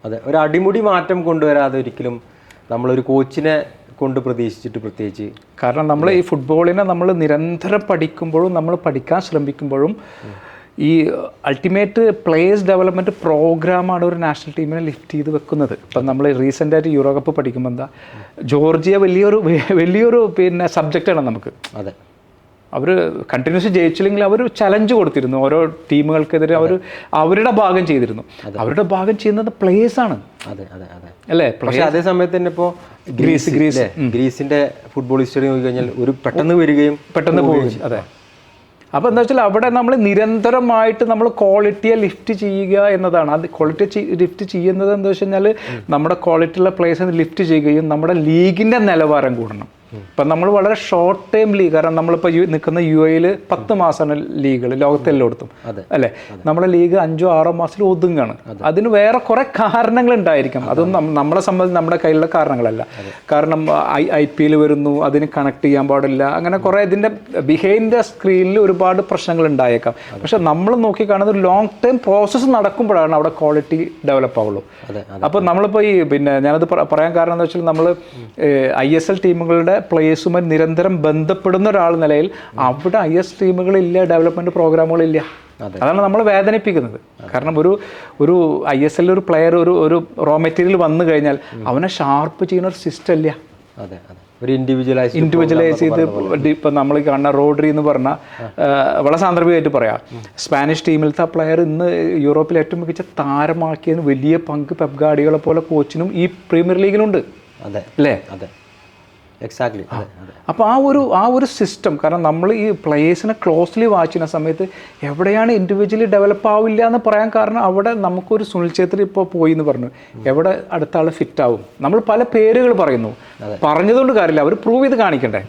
അതെ, ഒരു അടിമുടി മാറ്റം കൊണ്ടുവരാതെ ഒരിക്കലും നമ്മളൊരു കോച്ചിനെ കൊണ്ട് പ്രതീക്ഷിച്ചിട്ട് പ്രത്യേകിച്ച്. കാരണം നമ്മൾ ഈ ഫുട്ബോളിനെ നമ്മൾ നിരന്തരം പഠിക്കുമ്പോഴും നമ്മൾ പഠിക്കാൻ ശ്രമിക്കുമ്പോഴും ഈ അൾട്ടിമേറ്റ് പ്ലേയേഴ്സ് ഡെവലപ്മെൻറ്റ് പ്രോഗ്രാമാണ് ഒരു നാഷണൽ ടീമിനെ ലിഫ്റ്റ് ചെയ്ത് വെക്കുന്നത്. ഇപ്പം നമ്മൾ റീസെൻ്റായിട്ട് യൂറോ കപ്പ് പഠിക്കുമ്പോൾ എന്താ, ജോർജിയ വലിയൊരു പിന്നെ സബ്ജക്റ്റാണ് നമുക്ക്. അതെ, അവർ കണ്ടിന്യൂസ് ജയിച്ചില്ലെങ്കിൽ അവർ ചലഞ്ച് കൊടുത്തിരുന്നു ഓരോ ടീമുകൾക്കെതിരെ. അവരുടെ ഭാഗം ചെയ്തിരുന്നു. അവരുടെ ഭാഗം ചെയ്യുന്നത് പ്ലേയേഴ്സാണ്. അതെ അതെ അതെ അല്ലേ? പക്ഷേ അതേ സമയത്ത് തന്നെ ഇപ്പോൾ ഗ്രീസിൻ്റെ ഫുട്ബോൾ ഹിസ്റ്ററി നോക്കി കഴിഞ്ഞാൽ ഒരു പെട്ടെന്ന് വരികയും പെട്ടെന്ന് പോവുകയും. അതെ. അപ്പോൾ എന്താ വെച്ചാൽ അവിടെ നമ്മൾ നിരന്തരമായിട്ട് നമ്മൾ ക്വാളിറ്റിയെ ലിഫ്റ്റ് ചെയ്യുക എന്നതാണ്. അത് ക്വാളിറ്റി ലിഫ്റ്റ് ചെയ്യുന്നത് എന്താ വെച്ച് കഴിഞ്ഞാൽ നമ്മുടെ ക്വാളിറ്റിയുള്ള പ്ലേയേഴ്സിനെ ലിഫ്റ്റ് ചെയ്യുകയും നമ്മുടെ ലീഗിൻ്റെ നിലവാരം കൂടണം. ഇപ്പം നമ്മൾ വളരെ ഷോർട്ട് ടൈം ലീഗ്, കാരണം നമ്മളിപ്പോൾ നിൽക്കുന്ന UAE 10 മാസമാണ് ലീഗുകൾ ലോകത്തെല്ലായിടത്തും, അല്ലേ? നമ്മുടെ ലീഗ് 5-6 മാസത്തിൽ ഒതുങ്ങാണ്. അതിന് വേറെ കുറേ കാരണങ്ങളുണ്ടായിരിക്കാം. അതൊന്നും നമ്മളെ സംബന്ധിച്ച് നമ്മുടെ കയ്യിലുള്ള കാരണങ്ങളല്ല. കാരണം IPL വരുന്നു, അതിന് കണക്ട് ചെയ്യാൻ പാടില്ല, അങ്ങനെ കുറേ ഇതിൻ്റെ ബിഹൈൻഡ് ദ സ്ക്രീനിൽ ഒരുപാട് പ്രശ്നങ്ങൾ ഉണ്ടായേക്കാം. പക്ഷെ നമ്മൾ നോക്കി കാണുന്നത് ഒരു ലോങ് ടൈം പ്രോസസ്സ് നടക്കുമ്പോഴാണ് അവിടെ ക്വാളിറ്റി ഡെവലപ്പ് ആവുള്ളൂ. അപ്പോൾ നമ്മളിപ്പോൾ പിന്നെ ഞാനത് പറയാൻ കാരണം എന്താ വെച്ചാൽ നമ്മൾ ISL ടീമുകളുടെ പ്ലേയേഴ്സുമായി നിരന്തരം ബന്ധപ്പെടുന്ന ഒരാൾ നിലയിൽ അവിടെ IS ടീമുകളില്ല, ഡെവലപ്മെൻറ്റ് പ്രോഗ്രാമുകളില്ല. അതാണ് നമ്മൾ വേദനിപ്പിക്കുന്നത്. കാരണം ഒരു ISL ഒരു പ്ലെയർ ഒരു റോ മെറ്റീരിയൽ വന്നു കഴിഞ്ഞാൽ അവനെ ഷാർപ്പ് ചെയ്യുന്ന ഒരു സിസ്റ്റം ഇല്ല. അതെ അതെ, ഒരു ഇൻഡിവിജ്വലൈസ് ചെയ്ത് ഇപ്പം നമ്മൾ കാണുന്ന റോഡ്രി എന്ന് പറഞ്ഞാൽ വളരെ സാന്ദർഭികമായിട്ട് പറയാം, സ്പാനിഷ് ടീമിലത്തെ ആ പ്ലെയർ ഇന്ന് യൂറോപ്പിൽ ഏറ്റവും മികച്ച താരമാക്കിയതിന് വലിയ പങ്ക് പെപ് ഗാർഡിയോള പോലെ കോച്ചിനും ഈ പ്രീമിയർ ലീഗിലുണ്ട്. അതെ അല്ലേ? അതെ, എക്സാക്ട്ലി. അപ്പോൾ ആ ഒരു സിസ്റ്റം, കാരണം നമ്മൾ ഈ പ്ലേയേഴ്സിനെ ക്ലോസ്ലി വാച്ച് ചെയ്യുന്ന സമയത്ത് എവിടെയാണ് ഇൻഡിവിജ്വലി ഡെവലപ്പ് ആവില്ല എന്ന് പറയാൻ കാരണം അവിടെ നമുക്കൊരു സുനിൽ ഛേത്രി ഇപ്പോൾ പോയി എന്ന് പറഞ്ഞു, എവിടെ അടുത്ത ആൾ ഫിറ്റ് ആവും? നമ്മൾ പല പേരുകൾ പറയുന്നു, പറഞ്ഞതുകൊണ്ട് കാര്യമില്ല, അവർ പ്രൂവ് ചെയ്ത് കാണിക്കണ്ടേ.